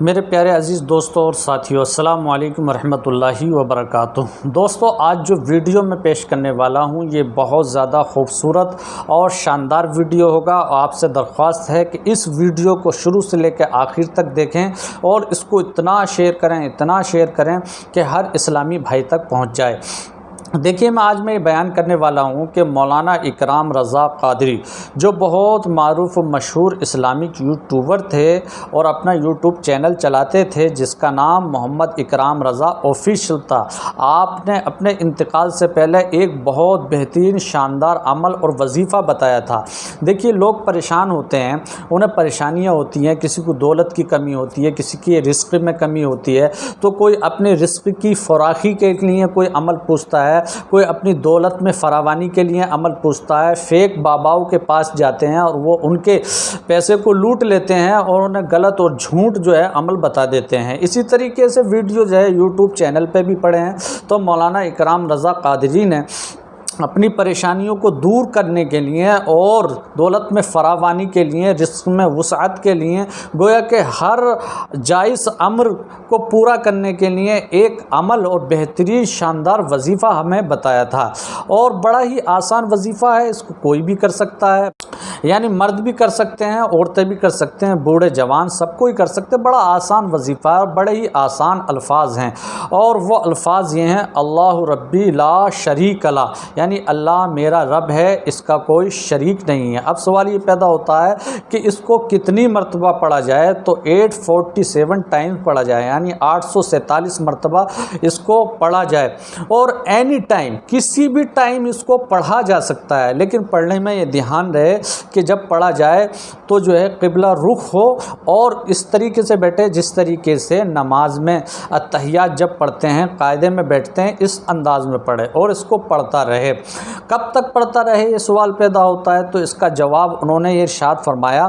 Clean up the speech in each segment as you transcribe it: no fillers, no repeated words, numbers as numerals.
میرے پیارے عزیز دوستوں اور ساتھیوں، السلام علیکم ورحمۃ اللہ وبرکاتہ۔ دوستوں، آج جو ویڈیو میں پیش کرنے والا ہوں یہ بہت زیادہ خوبصورت اور شاندار ویڈیو ہوگا، اور آپ سے درخواست ہے کہ اس ویڈیو کو شروع سے لے کے آخر تک دیکھیں اور اس کو اتنا شیئر کریں کہ ہر اسلامی بھائی تک پہنچ جائے۔ دیکھیے، آج میں یہ بیان کرنے والا ہوں کہ مولانا اکرام رضا قادری جو بہت معروف و مشہور اسلامک یوٹیوبر تھے اور اپنا یوٹیوب چینل چلاتے تھے جس کا نام محمد اکرام رضا آفیشل تھا، آپ نے اپنے انتقال سے پہلے ایک بہت بہترین شاندار عمل اور وظیفہ بتایا تھا۔ دیکھیے، لوگ پریشان ہوتے ہیں، انہیں پریشانیاں ہوتی ہیں، کسی کو دولت کی کمی ہوتی ہے، کسی کی رزق میں کمی ہوتی ہے، تو کوئی اپنے رزق کی فراخی کے لیے کوئی عمل پوچھتا ہے، کوئی اپنی دولت میں فراوانی کے لیے عمل پوچھتا ہے، فیک باباؤں کے پاس جاتے ہیں اور وہ ان کے پیسے کو لوٹ لیتے ہیں اور انہیں غلط اور جھوٹ عمل بتا دیتے ہیں۔ اسی طریقے سے ویڈیو یوٹیوب چینل پہ بھی پڑے ہیں، تو مولانا اکرام رضا قادری نے اپنی پریشانیوں کو دور کرنے کے لیے اور دولت میں فراوانی کے لیے، رزق میں وسعت کے لیے، گویا کہ ہر جائز امر کو پورا کرنے کے لیے ایک عمل اور بہترین شاندار وظیفہ ہمیں بتایا تھا، اور بڑا ہی آسان وظیفہ ہے، اس کو کوئی بھی کر سکتا ہے، یعنی مرد بھی کر سکتے ہیں، عورتیں بھی کر سکتے ہیں، بوڑھے جوان سب کوئی کر سکتے ہیں۔ بڑا آسان وظیفہ ہے اور بڑے ہی آسان الفاظ ہیں، اور وہ الفاظ یہ ہیں: اللہ ربی لا شریک لہ، یعنی اللہ میرا رب ہے، اس کا کوئی شریک نہیں ہے۔ اب سوال یہ پیدا ہوتا ہے کہ اس کو کتنی مرتبہ پڑھا جائے، تو 847 ٹائمز پڑھا جائے، یعنی 847 مرتبہ اس کو پڑھا جائے، اور اینی ٹائم، کسی بھی ٹائم اس کو پڑھا جا سکتا ہے، لیکن پڑھنے میں یہ دھیان رہے کہ جب پڑھا جائے تو قبلہ رخ ہو، اور اس طریقے سے بیٹھے جس طریقے سے نماز میں اتحیات جب پڑھتے ہیں، قاعدے میں بیٹھتے ہیں، اس انداز میں پڑھے اور اس کو پڑھتا رہے۔ کب تک پڑھتا رہے، یہ سوال پیدا ہوتا ہے، تو اس کا جواب انہوں نے یہ ارشاد فرمایا: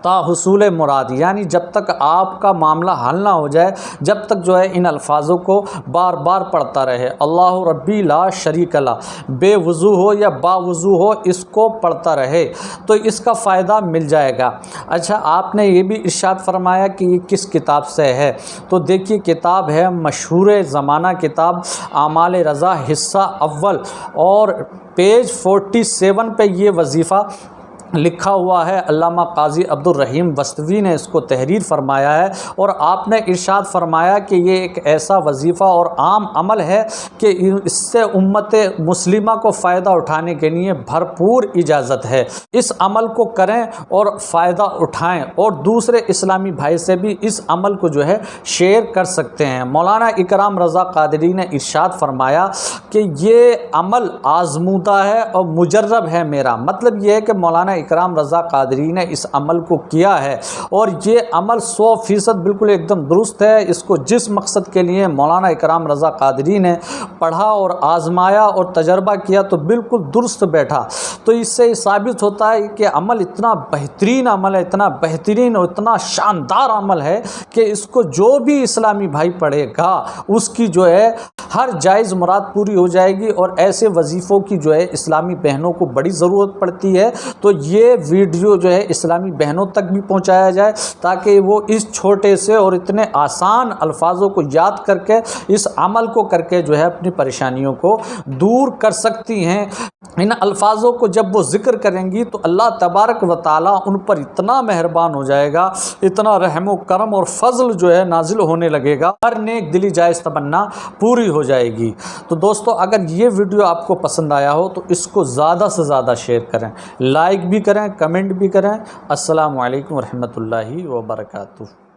تا حصول مراد، یعنی جب تک آپ کا معاملہ حل نہ ہو جائے، جب تک ان الفاظوں کو بار بار پڑھتا رہے۔ اللہ ربی لا شریک لہ، بے وضو ہو یا با وضو ہو، اس کو پڑھتا رہے تو اس کا فائدہ مل جائے گا۔ اچھا، آپ نے یہ بھی ارشاد فرمایا کہ یہ کس کتاب سے ہے، تو دیکھیے کتاب ہے مشہور زمانہ کتاب اعمال رضا حصہ اول، اور پیج 47 پہ یہ وظیفہ لکھا ہوا ہے۔ علامہ قاضی عبد الرحیم وستوی نے اس کو تحریر فرمایا ہے، اور آپ نے ارشاد فرمایا کہ یہ ایک ایسا وظیفہ اور عام عمل ہے کہ اس سے امت مسلمہ کو فائدہ اٹھانے کے لیے بھرپور اجازت ہے۔ اس عمل کو کریں اور فائدہ اٹھائیں، اور دوسرے اسلامی بھائی سے بھی اس عمل کو شیئر کر سکتے ہیں۔ مولانا اکرام رضا قادری نے ارشاد فرمایا کہ یہ عمل آزمودہ ہے اور مجرب ہے میرا، مطلب یہ ہے کہ مولانا اکرام رضا قادری نے اس عمل کو کیا ہے، اور یہ عمل 100% بالکل ایک دم درست ہے۔ اس کو جس مقصد کے لیے مولانا اکرام رضا قادری نے پڑھا اور آزمایا اور تجربہ کیا تو بالکل درست بیٹھا، تو اس سے یہ ثابت ہوتا ہے کہ عمل اتنا بہترین عمل ہے، اتنا بہترین اور اتنا شاندار عمل ہے کہ اس کو جو بھی اسلامی بھائی پڑھے گا اس کی ہر جائز مراد پوری ہو جائے گی، اور ایسے وظیفوں کی اسلامی بہنوں کو بڑی ضرورت پڑتی ہے۔ تو یہ ویڈیو اسلامی بہنوں تک بھی پہنچایا جائے، تاکہ وہ اس چھوٹے سے اور اتنے آسان الفاظوں کو یاد کر کے اس عمل کو کر کے اپنی پریشانیوں کو دور کر سکتی ہیں۔ ان الفاظوں کو جب وہ ذکر کریں گی تو اللہ تبارک و تعالیٰ ان پر اتنا مہربان ہو جائے گا، اتنا رحم و کرم اور فضل نازل ہونے لگے گا، ہر نیک دلی جائز تمنا پوری ہو جائے گی۔ تو دوستو، اگر یہ ویڈیو آپ کو پسند آیا ہو تو اس کو زیادہ سے زیادہ شیئر کریں، لائک بھی کریں، کمنٹ بھی کریں۔ السلام علیکم ورحمۃ اللہ وبرکاتہ۔